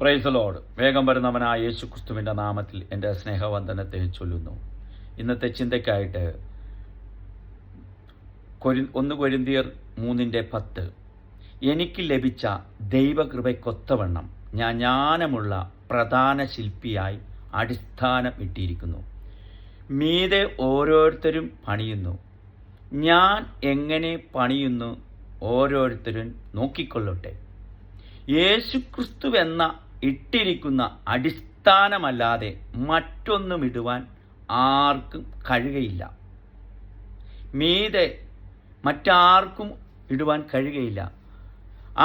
Price the Lord. വേഗം വരുന്നവനായ യേശു ക്രിസ്തുവിൻ്റെ നാമത്തിൽ എൻ്റെ സ്നേഹവന്ദനത്തെ ചൊല്ലുന്നു. ഇന്നത്തെ ചിന്തയ്ക്കായിട്ട് 1 കൊരിന്ത്യർ 3:10 എനിക്ക് ലഭിച്ച ദൈവകൃപയ്ക്കൊത്തവണ്ണം ഞാൻ ജ്ഞാനമുള്ള പ്രധാന ശില്പിയായി അടിസ്ഥാനം ഇട്ടിരിക്കുന്നു. മീതെ ഓരോരുത്തരും പണിയുന്നു. ഞാൻ എങ്ങനെ പണിയുന്നു ഓരോരുത്തരും നോക്കിക്കൊള്ളട്ടെ. യേശുക്രിസ്തുവെന്ന ഇട്ടിരിക്കുന്ന അടിസ്ഥാനമല്ലാതെ മറ്റൊന്നും ഇടുവാൻ ആർക്കും കഴിയുകയില്ല. മീതെ മറ്റാർക്കും ഇടുവാൻ കഴിയുകയില്ല.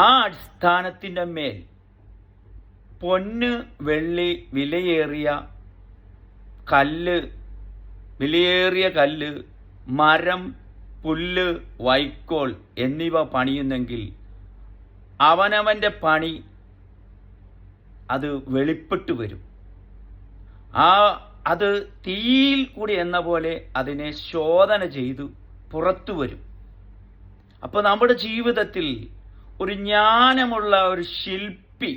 ആ അടിസ്ഥാനത്തിൻ്റെ മേൽ പൊന്ന്, വെള്ളി, വിലയേറിയ കല്ല്, മരം, പുല്ല്, വൈക്കോൽ എന്നിവ പണിയുന്നെങ്കിൽ അവനവൻ്റെ പണി അത് വെളിപ്പെട്ടു വരും. അത് തീയിൽ കൂടി എന്ന പോലെ അതിനെ ശോധന ചെയ്തു പുറത്തു വരും. അപ്പോൾ നമ്മുടെ ജീവിതത്തിൽ ഒരു ജ്ഞാനമുള്ള ഒരു ശില്പി,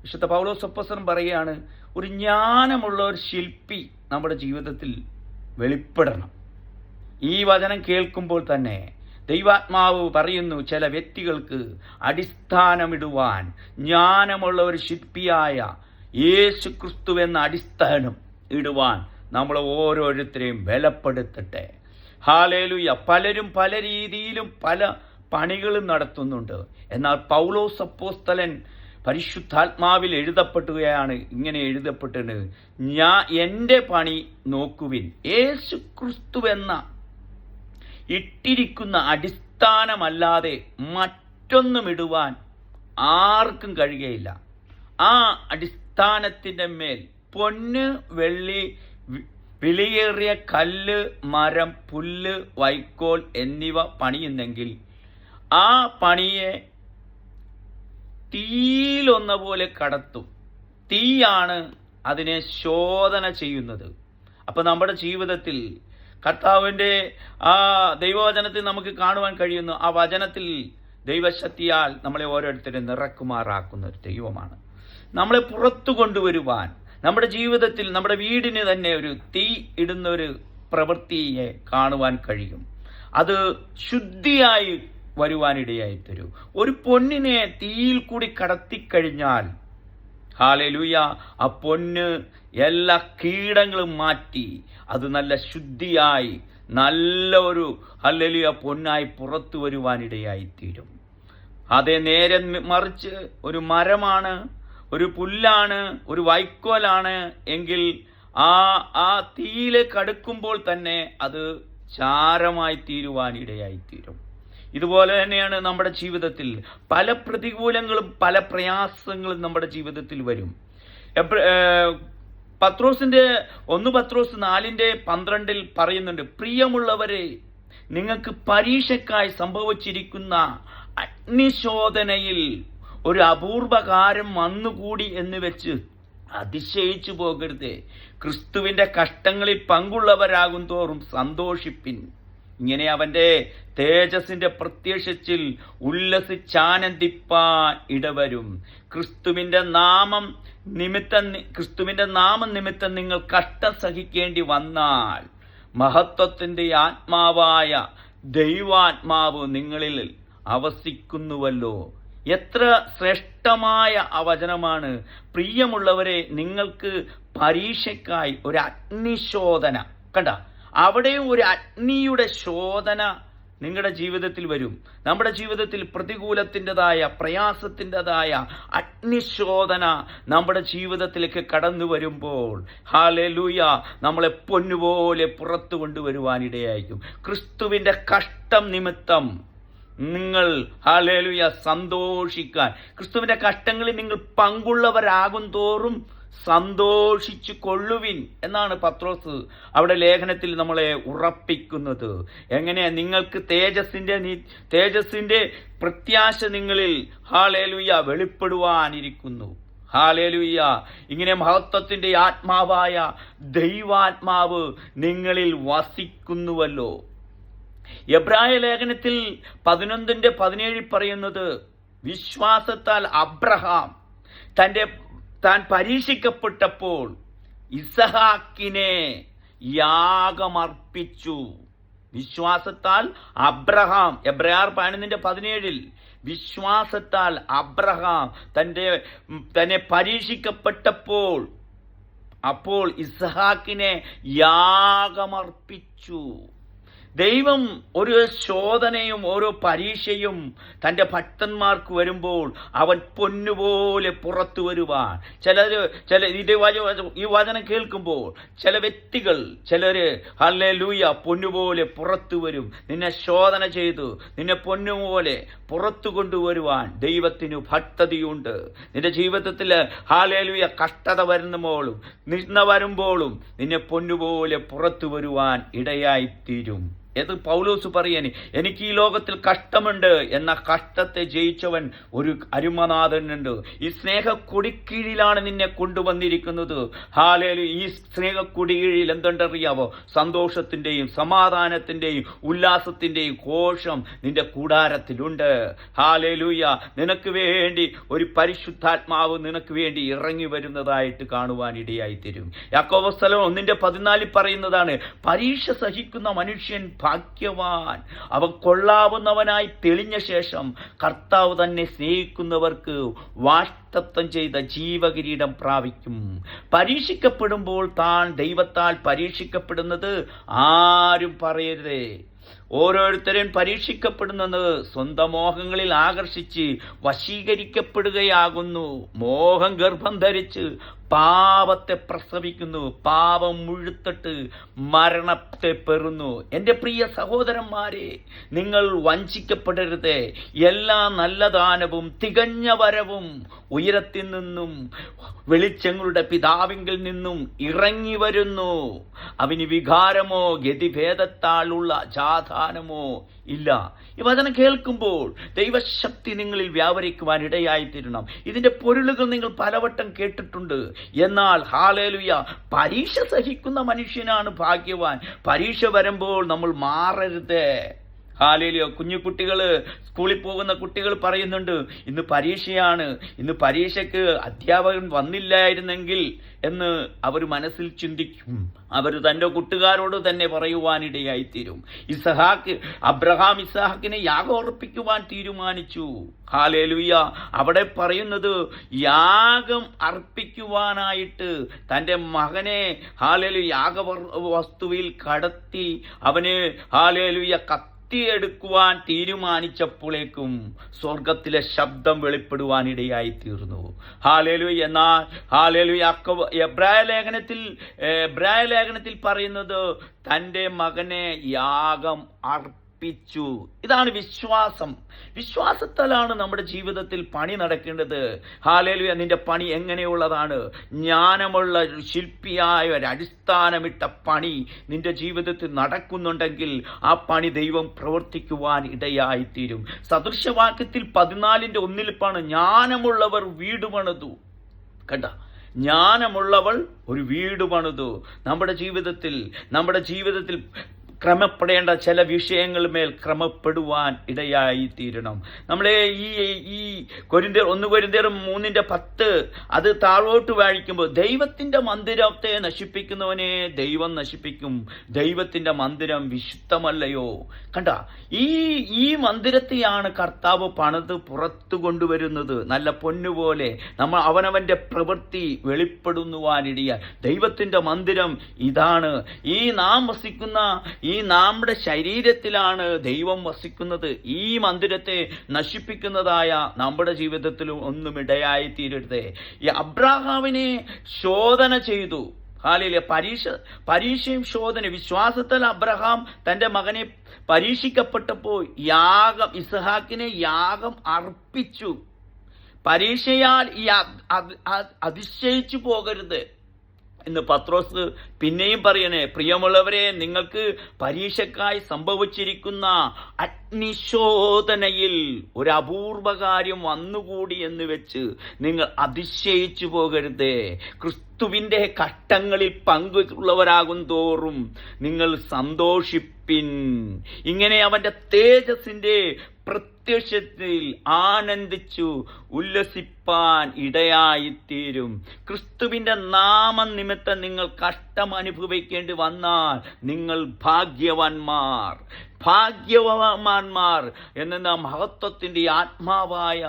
വിശുദ്ധ പൗലോസ് അപ്പോസ്തലൻ പറയുകയാണ്, ഒരു ജ്ഞാനമുള്ള ഒരു ശില്പി നമ്മുടെ ജീവിതത്തിൽ വെളിപ്പെടണം. ഈ വചനം കേൾക്കുമ്പോൾ തന്നെ ദൈവാത്മാവ് പറയുന്നു, ചില വ്യക്തികൾക്ക് അടിസ്ഥാനമിടുവാൻ ജ്ഞാനമുള്ള ഒരു ശില്പിയായ യേശു ക്രിസ്തു എന്ന അടിസ്ഥാനം ഇടുവാൻ നമ്മൾ ഓരോരുത്തരെയും ബലപ്പെടുത്തട്ടെ. ഹല്ലേലൂയ. പലരും പല രീതിയിലും പല പണികളും നടത്തുന്നുണ്ട്. എന്നാൽ പൗലോസ് അപ്പോസ്തലൻ പരിശുദ്ധാത്മാവിൽ എഴുതപ്പെടുകയാണ്. ഇങ്ങനെ എഴുതപ്പെട്ടിട്ടുണ്ട്, എൻ്റെ പണി നോക്കുവിൻ, യേശു ക്രിസ്തു എന്ന ഇട്ടിരിക്കുന്ന അടിസ്ഥാനമല്ലാതെ മറ്റൊന്നും ഇടുവാൻ ആർക്കും കഴിയുകയില്ല. ആ അടിസ്ഥാനത്തിൻ്റെ മേൽ പൊന്ന്, വെള്ളി, വിലയേറിയ കല്ല്, മരം, പുല്ല്, വൈക്കോൽ എന്നിവ പണിയുന്നെങ്കിൽ ആ പണിയെ തീയിലൊന്ന പോലെ കടത്തും. തീയാണ് അതിനെ ശോധന ചെയ്യുന്നത്. അപ്പം നമ്മുടെ ജീവിതത്തിൽ കർത്താവിൻ്റെ ആ ദൈവവചനത്തിൽ നമുക്ക് കാണുവാൻ കഴിയുന്നു. ആ വചനത്തിൽ ദൈവശക്തിയാൽ നമ്മളെ ഓരോരുത്തരും നിറക്കുമാറാക്കുന്ന ഒരു ദൈവമാണ്. നമ്മളെ പുറത്തു കൊണ്ടുവരുവാൻ, നമ്മുടെ ജീവിതത്തിൽ നമ്മുടെ വീടിന് തന്നെ ഒരു തീ ഇടുന്ന ഒരു പ്രവൃത്തിയെ കാണുവാൻ കഴിയും. അത് ശുദ്ധിയായി വരുവാനിടയായി തരൂ. ഒരു പൊന്നിനെ തീയിൽ കൂടി കടത്തിക്കഴിഞ്ഞാൽ, ഹല്ലേലൂയ, ആ പൊന്ന് എല്ലാ കീടങ്ങളും മാറ്റി അത് നല്ല ശുദ്ധിയായി നല്ല ഒരു ഹല്ലേലൂയ പൊന്നായി പുറത്തു വരുവാനിടയായി തീരും. അതേ നേരെ മറിച്ച് ഒരു മരമാണ്, ഒരു പുല്ലാണ്, ഒരു വൈക്കോലാണ് എങ്കിൽ ആ തീയിലേക്ക് അടുക്കുമ്പോൾ തന്നെ അത് ചാരമായി തീരുവാനിടയായി തീരും. ഇതുപോലെ തന്നെയാണ് നമ്മുടെ ജീവിതത്തിൽ പല പ്രതികൂലങ്ങളും പല പ്രയാസങ്ങളും നമ്മുടെ ജീവിതത്തിൽ വരും. പത്രോസിന്റെ 1 പത്രോസ് 4:12 പറയുന്നുണ്ട്, പ്രിയമുള്ളവരെ, നിങ്ങൾക്ക് പരീക്ഷയ്ക്കായി സംഭവിച്ചിരിക്കുന്ന അഗ്നിശോധനയിൽ ഒരു അപൂർവകാരം വന്നുകൂടി എന്ന് വെച്ച് അതിശയിച്ചു പോകരുത്. ക്രിസ്തുവിന്റെ കഷ്ടങ്ങളിൽ പങ്കുള്ളവരാകും തോറും സന്തോഷിപ്പിൻ. ഇങ്ങനെ അവന്റെ തേജസ്സിന്റെ പ്രത്യക്ഷത്തിൽ ഉല്ലസിച്ചാനന്ദിപ്പാൻ ഇടവരും. ക്രിസ്തുവിന്റെ നാമം നിമിത്തം നിങ്ങൾ കഷ്ടം സഹിക്കേണ്ടി വന്നാൽ മഹത്വത്തിന്റെ ആത്മാവായ ദൈവാത്മാവ് നിങ്ങളിൽ അവസിക്കുന്നുവല്ലോ. എത്ര ശ്രേഷ്ഠമായ ആ വചനമാണ്. പ്രിയമുള്ളവരെ, നിങ്ങൾക്ക് പരീക്ഷയ്ക്കായി ഒരു അഗ്നിശോധന, കണ്ട, അവിടെയും ഒരു അഗ്നിയുടെ ശോധന നിങ്ങളുടെ ജീവിതത്തിൽ വരും. നമ്മുടെ ജീവിതത്തിൽ പ്രതികൂലത്തിൻ്റെതായ, പ്രയാസത്തിൻ്റെതായ അഗ്നിശോധന നമ്മുടെ ജീവിതത്തിലേക്ക് കടന്നു വരുമ്പോൾ ഹല്ലേലൂയ, നമ്മളെ പൊന്നുപോലെ പുറത്തു കൊണ്ടുവരുവാനിടയായിരിക്കും. ക്രിസ്തുവിൻ്റെ കഷ്ടം നിമിത്തം നിങ്ങൾ ഹല്ലേലൂയ സന്തോഷിക്കാൻ, ക്രിസ്തുവിൻ്റെ കഷ്ടങ്ങളിൽ നിങ്ങൾ പങ്കുള്ളവരാകും തോറും സന്തോഷിച്ചു കൊള്ളുവിൻ എന്നാണ് പത്രോസ് അവിടെ ലേഖനത്തിൽ നമ്മളെ ഉറപ്പിക്കുന്നത്. എങ്ങനെ? നിങ്ങൾക്ക് തേജസ്സിന്റെ പ്രത്യാശ നിങ്ങളിൽ ഹല്ലേലൂയ വെളിപ്പെടുവാനിരിക്കുന്നു. ഹല്ലേലൂയ. ഇങ്ങനെ മഹത്വത്തിന്റെ ആത്മാവായ ദൈവാത്മാവ് നിങ്ങളിൽ വസിക്കുന്നുവല്ലോ. എബ്രായ ലേഖനത്തിൽ 11:17 പറയുന്നത്, വിശ്വാസത്താൽ അബ്രഹാം താൻ പരീക്ഷിക്കപ്പെട്ടപ്പോൾ ഇസഹാക്കിനെ യാഗമർപ്പിച്ചു. വിശ്വാസത്താൽ അബ്രഹാം, എബ്രായർ 11:17, വിശ്വാസത്താൽ അബ്രഹാം തന്നെ പരീക്ഷിക്കപ്പെട്ടപ്പോൾ അപ്പോൾ ഇസ്ഹാക്കിനെ യാഗമർപ്പിച്ചു. ദൈവം ഒരു ശോധനയും ഓരോ പരീക്ഷയും തൻ്റെ ഭക്തന്മാർക്ക് വരുമ്പോൾ അവൻ പൊന്നുപോലെ പുറത്തു വരുവാൻ ഈ വചനം കേൾക്കുമ്പോൾ ചില വ്യക്തികൾ ഹല്ലേലൂയ പൊന്നുപോലെ പുറത്തു വരും. നിന്നെ ശോധന ചെയ്തു നിന്നെ പൊന്നുപോലെ പുറത്തു കൊണ്ടുവരുവാൻ ദൈവത്തിന് ഭക്തതയുണ്ട്. നിന്റെ ജീവിതത്തിൽ ഹല്ലേലൂയ കഷ്ടത വരുമ്പോഴും നിന്നെ പൊന്നുപോലെ പുറത്തു വരുവാൻ ഇടയായിത്തീരും. ഏത് പൗലോസ് പറയണി, എനിക്ക് ഈ ലോകത്തിൽ കഷ്ടമുണ്ട്, എന്ന കഷ്ടത്തെ ജയിച്ചവൻ ഒരു അരുമനാഥനുണ്ട്. ഈ സ്നേഹക്കൊടിക്കീഴിലാണ് നിന്നെ കൊണ്ടുവന്നിരിക്കുന്നത്. ഹല്ലേലൂയ. ഈ സ്നേഹക്കൊടിക്കീഴിൽ എന്തുണ്ടറിയാവോ? സന്തോഷത്തിന്റെയും സമാധാനത്തിന്റെയും ഉല്ലാസത്തിന്റെയും കോശം നിന്റെ കൂടാരത്തിലുണ്ട്. ഹല്ലേലൂയ. നിനക്ക് വേണ്ടി ഒരു പരിശുദ്ധാത്മാവ് നിനക്ക് വേണ്ടി ഇറങ്ങി വരുന്നതായിട്ട് കാണുവാൻ ഇടയായിത്തീരും. യാക്കോബ് 1:14 പറയുന്നതാണ്, പരീക്ഷ സഹിക്കുന്ന മനുഷ്യൻ ഭാഗ്യവാൻ, അവൻ കൊള്ളാവുന്നവനായി തെളിഞ്ഞ ശേഷം കർത്താവ് തന്നെ സ്നേഹിക്കുന്നവർക്ക് വാഗ്ദത്തം ചെയ്ത ജീവകിരീടം പ്രാപിക്കും. പരീക്ഷിക്കപ്പെടുമ്പോൾ താൻ ദൈവത്താൽ പരീക്ഷിക്കപ്പെടുന്നത് ആരും പറയരുതേ. ഓരോരുത്തരും പരീക്ഷിക്കപ്പെടുന്നത് സ്വന്തം മോഹങ്ങളിൽ ആകർഷിച്ച് വശീകരിക്കപ്പെടുകയാകുന്നു. മോഹം ഗർഭം ധരിച്ച് പാപത്തെ പ്രസവിക്കുന്നു, പാപം മുഴുത്തിട്ട് മരണത്തെ പെറുന്നു. എൻ്റെ പ്രിയ സഹോദരന്മാരെ, നിങ്ങൾ വഞ്ചിക്കപ്പെടരുതേ. എല്ലാ നല്ല ദാനവും തികഞ്ഞ വരവും ഉയരത്തിൽ നിന്നും വെളിച്ചങ്ങളുടെ പിതാവിങ്കിൽ നിന്നും ഇറങ്ങി വരുന്നു. അവന് വികാരമോ ഗതിഭേദത്താലുള്ള ജാഥാനമോ ഇല്ല. ഈ വചനം കേൾക്കുമ്പോൾ ദൈവശക്തി നിങ്ങളിൽ വ്യാപരിക്കുവാൻ ഇടയായിത്തീരണം. ഇതിന്റെ പൊരുളുകൾ നിങ്ങൾ പലവട്ടം കേട്ടിട്ടുണ്ട്. എന്നാൽ ഹല്ലേലൂയ, പരീക്ഷ സഹിക്കുന്ന മനുഷ്യനാണ് ഭാഗ്യവാൻ. പരീക്ഷ വരുമ്പോൾ നമ്മൾ മാറരുത്. ഹല്ലേലൂയ. കുഞ്ഞുകുട്ടികൾ, സ്കൂളിൽ പോകുന്ന കുട്ടികൾ പറയുന്നുണ്ട്, ഇന്ന് പരീക്ഷയാണ്, ഇന്ന് പരീക്ഷയ്ക്ക് അധ്യാപകൻ വന്നില്ലായിരുന്നെങ്കിൽ എന്ന് അവർ മനസ്സിൽ ചിന്തിക്കും. അവർ തൻ്റെ കൂട്ടുകാരോട് തന്നെ പറയുവാനിടയായിത്തീരും. അബ്രഹാം ഇസ്ഹാക്കിനെ യാഗം അർപ്പിക്കുവാൻ തീരുമാനിച്ചു. ഹല്ലേലൂയ. അവിടെ പറയുന്നത് യാഗം അർപ്പിക്കുവാനായിട്ട് തൻ്റെ മകനെ ഹല്ലേലൂയ യാഗവസ്തുവിൽ കടത്തി അവന് ഹല്ലേലൂയ എടുക്കുവാൻ തീരുമാനിച്ചപ്പോഴേക്കും സ്വർഗത്തിലെ ശബ്ദം വെളിപ്പെടുവാനിടയായി തീർന്നു. ഹല്ലേലൂയ. എന്നാൽ ഹല്ലേലൂയ എബ്രായ ലേഖനത്തിൽ പറയുന്നത് തൻ്റെ മകനെ യാഗം അർപ്പിച്ചു. ഇതാണ് വിശ്വാസം. വിശ്വാസത്താലാണ് നമ്മുടെ ജീവിതത്തിൽ പണി നടക്കേണ്ടത്. ഹല്ലേലൂയ. നിന്റെ പണി എങ്ങനെയുള്ളതാണ്? ജ്ഞാനമുള്ള ശില്പിയായ ഒരു അടിസ്ഥാനമിട്ട പണി നിന്റെ ജീവിതത്തിൽ നടക്കുന്നുണ്ടെങ്കിൽ ആ പണി ദൈവം പ്രവർത്തിക്കുവാൻ ഇടയായിത്തീരും. സദൃശവാക്യത്തിൽ 14:1 ജ്ഞാനമുള്ളവർ വീട് പണിതു. കണ്ട, ജ്ഞാനമുള്ളവൾ ഒരു വീട് പണിതു. നമ്മുടെ ജീവിതത്തിൽ ക്രമപ്പെടേണ്ട ചില വിഷയങ്ങളുമേൽ ക്രമപ്പെടുവാൻ ഇടയായിത്തീരണം. നമ്മളെ ഈ 1 കൊരിന്ത്യർ 3:10 അത് താഴോട്ട് വായിക്കുമ്പോൾ, ദൈവത്തിന്റെ മന്ദിരത്തെ നശിപ്പിക്കുന്നവനെ ദൈവം നശിപ്പിക്കും, ദൈവത്തിന്റെ മന്ദിരം വിശുദ്ധമല്ലയോ. കണ്ട, ഈ മന്ദിരത്തെയാണ് കർത്താവ് പണിത് പുറത്തു കൊണ്ടുവരുന്നത്. നല്ല പൊന്നുപോലെ നമ്മൾ അവനവന്റെ പ്രവൃത്തി വെളിപ്പെടുവാനിടയ. ദൈവത്തിന്റെ മന്ദിരം ഇതാണ്. ഈ നാം വസിക്കുന്ന നമ്മുടെ ശരീരത്തിലാണ് ദൈവം വസിക്കുന്നത്. ഈ മന്ദിരത്തെ നശിപ്പിക്കുന്നതായ നമ്മുടെ ജീവിതത്തിലും ഒന്നും ഇടയായി തീരരുതേ. ഈ അബ്രാഹാമിനെ ശോധന ചെയ്തു. ഹല്ലേലൂയ. പരീക്ഷയും ശോധന. വിശ്വാസത്തിൽ അബ്രഹാം തന്റെ മകനെ പരീക്ഷിക്കപ്പെട്ടപ്പോൾ ഇസ്ഹാക്കിനെ യാഗം അർപ്പിച്ചു. പരീക്ഷയാൽ അതിശയിച്ചു പോകരുത് എന്ന് പത്രോസ് പിന്നെയും പറയണേ, പ്രിയമുള്ളവരെ, നിങ്ങൾക്ക് പരീക്ഷക്കായി സംഭവിച്ചിരിക്കുന്ന അഗ്നിശോധനയിൽ ഒരു അപൂർവ കാര്യം വന്നുകൂടി എന്ന് വെച്ച് നിങ്ങൾ അതിശയിച്ചു പോകരുതേ. ക്രിസ്തുവിന്റെ കഷ്ടങ്ങളിൽ പങ്കുള്ളവരാകും തോറും നിങ്ങൾ സന്തോഷിപ്പിൻ. ഇങ്ങനെ അവന്റെ തേജസ്സിന്റെ പ്രത്യക്ഷത്തിൽ ആനന്ദിച്ചു ഉല്ലസിപ്പാൻ ഇടയായിത്തീരും. ക്രിസ്തുവിന്റെ നാമനിമിത്തം നിങ്ങൾ കഷ്ടം അനുഭവിക്കേണ്ടി വന്നാൽ നിങ്ങൾ ഭാഗ്യവാന്മാർ എന്ന മഹത്വത്തിന്റെ ആത്മാവായ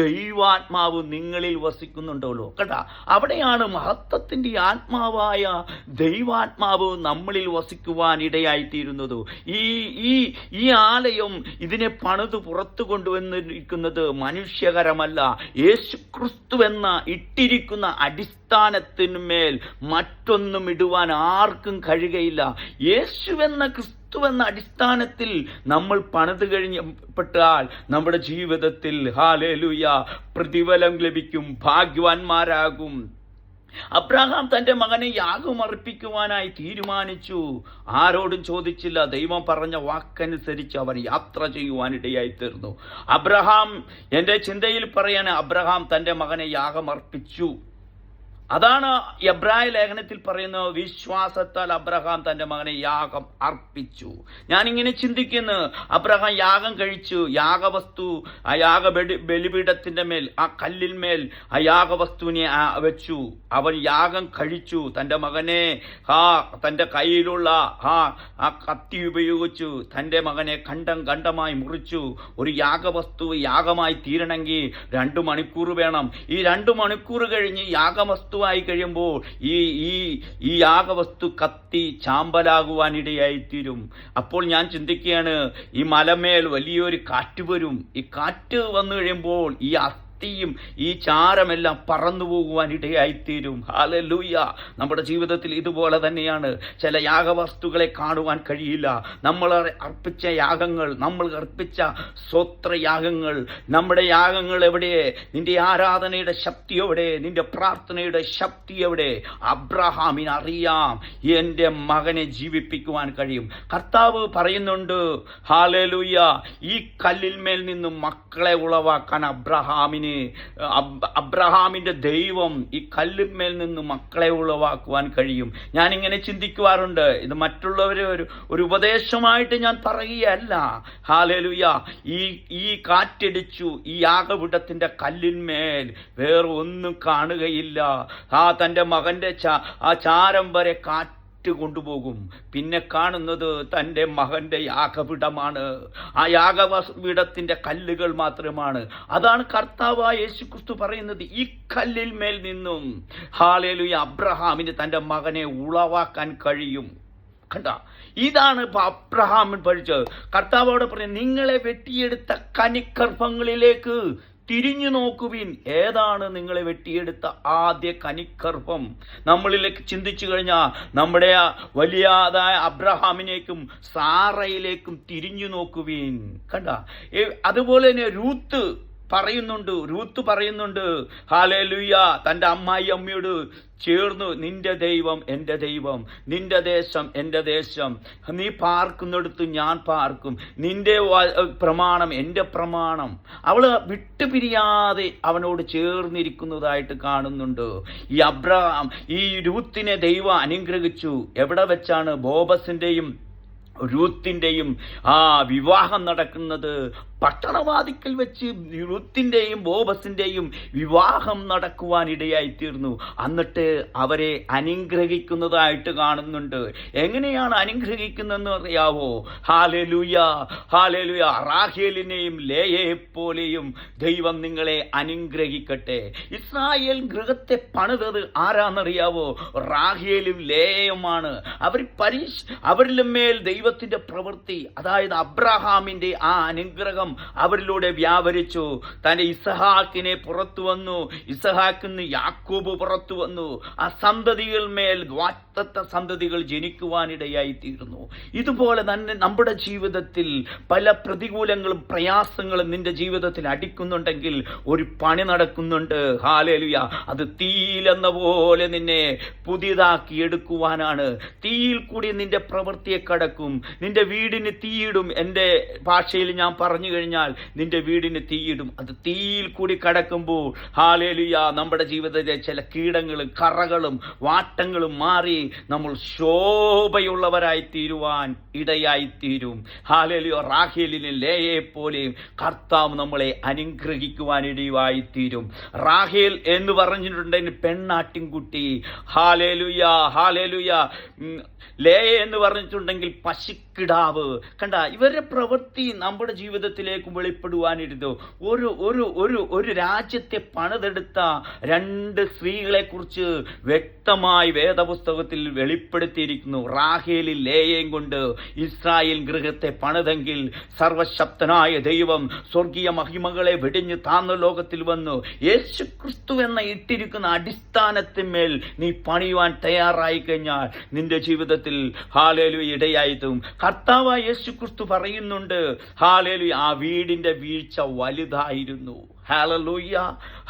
ദൈവാത്മാവ് നിങ്ങളിൽ വസിക്കുന്നുണ്ടല്ലോ. കേട്ടാ, അവിടെയാണ് മഹത്വത്തിന്റെ ആത്മാവായ ദൈവാത്മാവ് നമ്മളിൽ വസിക്കുവാൻ ഇടയായിത്തീരുന്നത്. ഈ ആലയം ഇതിനെ പണിത് പുറത്തു കൊണ്ടുവന്നിരിക്കുന്നത് മനുഷ്യകരമല്ല. യേശു ക്രിസ്തു എന്ന ഇട്ടിരിക്കുന്ന അടിസ്ഥാനത്തിന്മേൽ മറ്റൊന്നും ഇടുവാൻ ആർക്കും കഴിയുകയില്ല. യേശുവെന്ന ക്രിസ്തുവെന്ന അടിസ്ഥാനത്തിൽ നമ്മൾ പണിത് കഴിഞ്ഞപ്പെട്ടാൽ നമ്മുടെ ജീവിതത്തിൽ ഹല്ലേലൂയ പ്രതിഫലം ലഭിക്കും, ഭാഗ്യവാന്മാരാകും. അബ്രഹാം തന്റെ മകനെ യാഗമർപ്പിക്കുവാനായി തീരുമാനിച്ചു. ആരോടും ചോദിച്ചില്ല. ദൈവം പറഞ്ഞ വാക്കനുസരിച്ച് അവൻ യാത്ര ചെയ്യുവാനിടയായി തീർന്നു. അബ്രഹാം, എന്റെ ചിന്തയിൽ പറയാണ്, അബ്രഹാം തന്റെ മകനെ യാഗമർപ്പിച്ചു. അതാണ് എബ്രായ ലേഖനത്തിൽ പറയുന്നത്, വിശ്വാസത്താൽ അബ്രഹാം തന്റെ മകനെ യാഗം അർപ്പിച്ചു. ഞാനിങ്ങനെ ചിന്തിക്കുന്നു, അബ്രഹാം യാഗം കഴിച്ചു. യാഗവസ്തു ആ ബലിപീഠത്തിന്റെ മേൽ, ആ കല്ലിന്മേൽ ആ യാഗവസ്തുവിനെ വെച്ചു. അവൻ യാഗം കഴിച്ചു. തന്റെ മകനെ തന്റെ കയ്യിലുള്ള ആ കത്തി ഉപയോഗിച്ചു തന്റെ മകനെ ഖണ്ഡമായി മുറിച്ചു. ഒരു യാഗവസ്തു യാഗമായി തീരണമെങ്കിൽ 2 മണിക്കൂർ വേണം. ഈ 2 മണിക്കൂർ കഴിഞ്ഞ് യാഗവസ്തു ആയി കഴിയുമ്പോൾ ഈ യാഗവസ്തു കത്തി ചാമ്പലാകുവാനിടയായിത്തീരും. അപ്പോൾ ഞാൻ ചിന്തിക്കുകയാണ്, ഈ മലമേൽ വലിയൊരു കാറ്റ് വരും. ഈ കാറ്റ് വന്നു കഴിയുമ്പോൾ ഈ ഈ ചാരമെല്ലാം പറന്നു പോകുവാൻ ഇടയായിത്തീരും. ഹല്ലേലൂയ. നമ്മുടെ ജീവിതത്തിൽ ഇതുപോലെ തന്നെയാണ്. ചില യാഗവസ്തുക്കളെ കാണുവാൻ കഴിയില്ല. നമ്മൾ അർപ്പിച്ച യാഗങ്ങൾ, നമ്മൾ അർപ്പിച്ച സ്വത്രയാഗങ്ങൾ, നമ്മുടെ യാഗങ്ങൾ എവിടെ? നിന്റെ ആരാധനയുടെ ശക്തി എവിടെ? നിന്റെ പ്രാർത്ഥനയുടെ ശക്തി എവിടെ? അബ്രഹാമിന് അറിയാം, എൻ്റെ മകനെ ജീവിപ്പിക്കുവാൻ കഴിയും. കർത്താവ് പറയുന്നുണ്ട്, ഹല്ലേലൂയ, ഈ കല്ലിന്മേൽ നിന്നും മക്കളെ ഉളവാക്കാൻ അബ്രഹാമിന്റെ ദൈവം ഈ കല്ലിന്മേൽ നിന്ന് മക്കളെ ഉളവാക്കുവാൻ കഴിയും. ഞാനിങ്ങനെ ചിന്തിക്കുവാറുണ്ട്. ഇത് മറ്റുള്ളവരെ ഒരു ഉപദേശമായിട്ട് ഞാൻ പറയുകയല്ല. ഹല്ലേലൂയ. ഈ കാറ്റടിച്ചു ഈ യാഗപീഠത്തിന്റെ കല്ലിന്മേൽ വേറെ ഒന്നും കാണുകയില്ല. തന്റെ മകന്റെ ആ ചാരം വരെ കാറ്റ് കൊണ്ടുപോകും. പിന്നെ കാണുന്നത് തൻ്റെ മകന്റെ യാഗപീഠമാണ്. ആ യാഗപീഠത്തിന്റെ കല്ലുകൾ മാത്രമാണ്. അതാണ് കർത്താവായ യേശുക്രിസ്തു പറയുന്നത്, ഈ കല്ലിൽ മേൽ നിന്നും ഹല്ലേലൂയ അബ്രഹാമിന് തൻ്റെ മകനെ ഉളവാക്കാൻ കഴിയും. കണ്ട, ഇതാണ് അബ്രഹാമിൻ പഠിച്ചത്. കർത്താവോട് പറയും, നിങ്ങളെ വെട്ടിയെടുത്ത കനിക്കർഭങ്ങളിലേക്ക് തിരിഞ്ഞു നോക്കുവിൻ. ഏതാണ് നിങ്ങളെ വെട്ടിയെടുത്ത ആദ്യ കനിക്കർഭം? നമ്മളിലേക്ക് ചിന്തിച്ചു കഴിഞ്ഞാൽ നമ്മുടെ വലിയതായ അബ്രഹാമിനേക്കും സാറയിലേക്കും തിരിഞ്ഞു നോക്കുവിൻ. കണ്ട, അതുപോലെ തന്നെ രൂത്ത് പറയുന്നുണ്ട് ഹല്ലേലൂയ, തൻ്റെ അമ്മയോട് ചേർന്നു, നിന്റെ ദൈവം എൻ്റെ ദൈവം, നിന്റെ ദേശം എൻ്റെ ദേശം, നീ പാർക്കുന്നിടത്ത് ഞാൻ പാർക്കും, നിന്റെ പ്രമാണം എൻ്റെ പ്രമാണം. അവള് വിട്ടുപിരിയാതെ അവനോട് ചേർന്നിരിക്കുന്നതായിട്ട് കാണുന്നുണ്ട്. ഈ അബ്രഹാം, ഈ രൂത്തിനെ ദൈവം അനുഗ്രഹിച്ചു. എവിടെ വെച്ചാണ്? ബോബസിന്റെയും രൂത്തിന്റെയും വിവാഹം നടക്കുന്നത് പട്ടണവാതിക്കൽ വെച്ച്. രൂത്തിന്റെയും ബോബസിന്റെയും വിവാഹം നടക്കുവാൻ ഇടയായിത്തീർന്നു. എന്നിട്ട് അവരെ അനുഗ്രഹിക്കുന്നതായിട്ട് കാണുന്നുണ്ട്. എങ്ങനെയാണ് അനുഗ്രഹിക്കുന്നതെന്ന് അറിയാവോ? Hallelujah, hallelujah. റാഹേലിനെയും ലേയെപ്പോലെയും ദൈവം നിങ്ങളെ അനുഗ്രഹിക്കട്ടെ. ഇസ്രായേൽ ഗൃഹത്തെ പണിതത് ആരാന്നറിയാവോ? റാഹേലും ലേയുമാണ്. അവരിലും മേൽ ദൈവത്തിന്റെ പ്രവൃത്തി, അതായത് അബ്രഹാമിന്റെ ആ അനുഗ്രഹം അവരിലൂടെ വ്യാപരിച്ചു. തന്റെ ഇസഹാക്കിനെ പുറത്തു വന്നു, ഇസഹാക്കിന് യാക്കോബ് പുറത്തു വന്നു. ആ സന്തതികൾ മേൽ വാഗ്ദത്ത സന്തതികൾ ജനിക്കുവാനിടയായി തീരുന്നു. ഇതുപോലെ തന്നെ നമ്മുടെ ജീവിതത്തിൽ പല പ്രതികൂലങ്ങളും പ്രയാസങ്ങളും നിന്റെ ജീവിതത്തിൽ അടിക്കുന്നുണ്ടെങ്കിൽ ഒരു പണി നടക്കുന്നുണ്ട്. ഹല്ലേലൂയ. അത് തീയിലെന്ന പോലെ നിന്നെ പുതിയതാക്കി എടുക്കുവാനാണ്. തീയിൽ കൂടി നിന്റെ പ്രവൃത്തിയെ കടക്കും. നിന്റെ വീടിന് തീയിടും. എൻ്റെ ഭാഷയിൽ ഞാൻ പറഞ്ഞു കഴിഞ്ഞാൽ നിന്റെ വീടിന് തീയിടും. അത് തീയിൽ കൂടി കടക്കുമ്പോൾ ഹല്ലേലൂയ, നമ്മുടെ ജീവിതത്തിലെ ചില കീടങ്ങളും കറകളും വാട്ടങ്ങളും മാറി നമ്മൾ ശോഭയുള്ളവരായി തീരുവാൻ ഇടയായിത്തീരും. ഹല്ലേലൂയ. റാഹേലിനെ ലേയെ പോലെയും കർത്താവ് നമ്മളെ അനുഗ്രഹിക്കുവാൻ ഇടയായിത്തീരും. റാഹേൽ എന്ന് പറഞ്ഞിട്ടുണ്ടെങ്കിൽ പെണ്ണാട്ടിൻകുട്ടി. Hallelujah, hallelujah. ലേയ എന്ന് പറഞ്ഞിട്ടുണ്ടെങ്കിൽ പശുക്കിടാവ്. കണ്ട, ഇവരുടെ പ്രവൃത്തി നമ്മുടെ ജീവിതത്തിലേക്ക് വെളിപ്പെടുവാനിരുന്നു. ഒരു ഒരു ഒരു ഒരു രാജ്യത്തെ പണിതെടുത്ത രണ്ട് സ്ത്രീകളെ കുറിച്ച് വ്യക്തമായി വേദപുസ്തകത്തിൽ വെളിപ്പെടുത്തിയിരിക്കുന്നു. റാഹേലും ലേയയും കൊണ്ട് ഇസ്രായേൽ ഗൃഹത്തെ പണിതെങ്കിൽ സർവശക്തനായ ദൈവം സ്വർഗീയ മഹിമകളെ വെടിഞ്ഞ് താന്ന ലോകത്തിൽ വന്നു യേശു ക്രിസ്തു എന്ന ഇട്ടിരിക്കുന്ന അടിസ്ഥാനത്തിന്മേൽ നീ പണിയുവാൻ തയ്യാറായി കഴിഞ്ഞാൽ നിന്റെ ജീവിതത്തിൽ ഹല്ലേലൂയ ഇടയായിട്ടും. കർത്താവായ യേശു ക്രിസ്തു പറയുന്നുണ്ട്, ഹല്ലേലൂയ, ആ വീടിന്റെ വീഴ്ച വലുതായിരുന്നു. Hallelujah,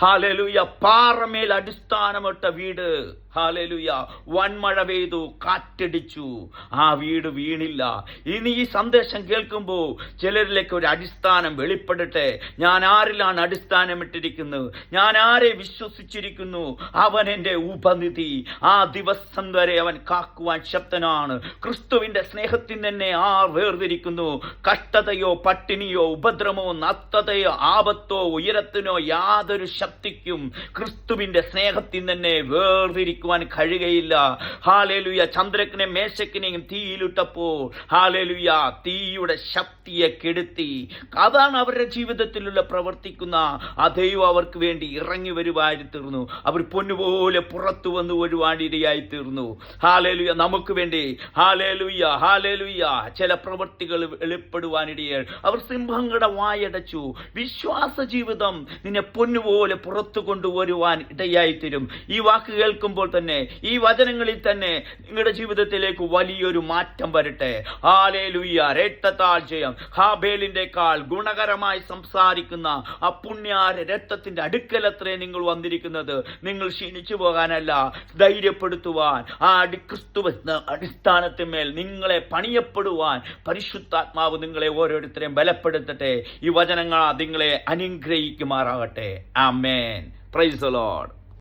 hallelujah. പാറമേൽ അടിസ്ഥാനമിട്ട വീട്. ഹല്ലേലൂയ. വൻമഴ പെയ്തു, കാറ്റടിച്ചു, ആ വീട് വീണില്ല. ഇനി ഈ സന്ദേശം കേൾക്കുമ്പോൾ ചിലരിലേക്ക് ഒരു അടിസ്ഥാനം വെളിപ്പെടട്ടെ. ഞാൻ ആരിലാണ് അടിസ്ഥാനമിട്ടിരിക്കുന്നത്? ഞാൻ ആരെ വിശ്വസിച്ചിരിക്കുന്നു? അവൻ എൻ്റെ ഉപനിധി. ആ ദിവസം വരെ അവൻ കാക്കുവാൻ ശക്തനാണ്. ക്രിസ്തുവിന്റെ സ്നേഹത്തിൽ തന്നെ ആർ വേർതിരിക്കുന്നു? കഷ്ടതയോ പട്ടിണിയോ ഉപദ്രവമോ നഗ്നതയോ ആപത്തോ ഉയരത്തിനോ യാതൊരു ശക്തിക്കും ക്രിസ്തുവിന്റെ സ്നേഹത്തിൽ തന്നെ വേർതിരിക്കുവാൻ കഴിയുകയില്ല. ഹല്ലേലൂയ. ചന്ദ്രക്കിനെ മേശക്കിനെയും തീയിലിട്ടപ്പോൾ ഹല്ലേലൂയ തീയുടെ ശക്തിയെ കെടുത്തി. അതാണ് അവരുടെ ജീവിതത്തിലുള്ള പ്രവർത്തിക്കുന്ന ആ ദൈവം അവർക്ക് വേണ്ടി ഇറങ്ങി വരുവാൻ തീർന്നു. അവർ പൊന്നുപോലെ പുറത്തു വന്നു വരുവാനിടയായി തീർന്നു. ഹല്ലേലൂയ. നമുക്ക് വേണ്ടി ഹല്ലേലൂയ, ഹല്ലേലൂയ ചില പ്രവൃത്തികൾ വെളിപ്പെടുവാനിടയായി. അവർ സിംഹങ്ങളുടെ വായടച്ചു. വിശ്വാസ ജീവിതം നിന്നെ പൊന്നുപോലെ പുറത്തു കൊണ്ടുവരുവാൻ ഇടയായി തീരും. ഈ വാക്ക് കേൾക്കുമ്പോൾ തന്നെ, ഈ വചനങ്ങളിൽ തന്നെ നിങ്ങളുടെ ജീവിതത്തിലേക്ക് വലിയൊരു മാറ്റം വരട്ടെ. ഹല്ലേലൂയ. രക്തത്താൽ ജയം. ഹാബേലിന്റെ കാൽ ഗുണകരമായി സംസാരിക്കുന്ന ആ പുണ്യാര രക്തത്തിന്റെ അടുക്കലത്രേ നിങ്ങൾ വന്നിരിക്കുന്നത്. നിങ്ങൾ ക്ഷീണിച്ചു പോകാനല്ല, ധൈര്യപ്പെടുത്തുവാൻ, ആ ക്രിസ്തു അടിസ്ഥാനത്തിന്മേൽ നിങ്ങളെ പണിയപ്പെടുവാൻ പരിശുദ്ധാത്മാവ് നിങ്ങളെ ഓരോരുത്തരെയും ബലപ്പെടുത്തട്ടെ. ഈ വചനങ്ങൾ നിങ്ങളെ അനുഗ്രഹിക്കുമാറാകട്ടെ. ആമേൻ. Praise the Lord.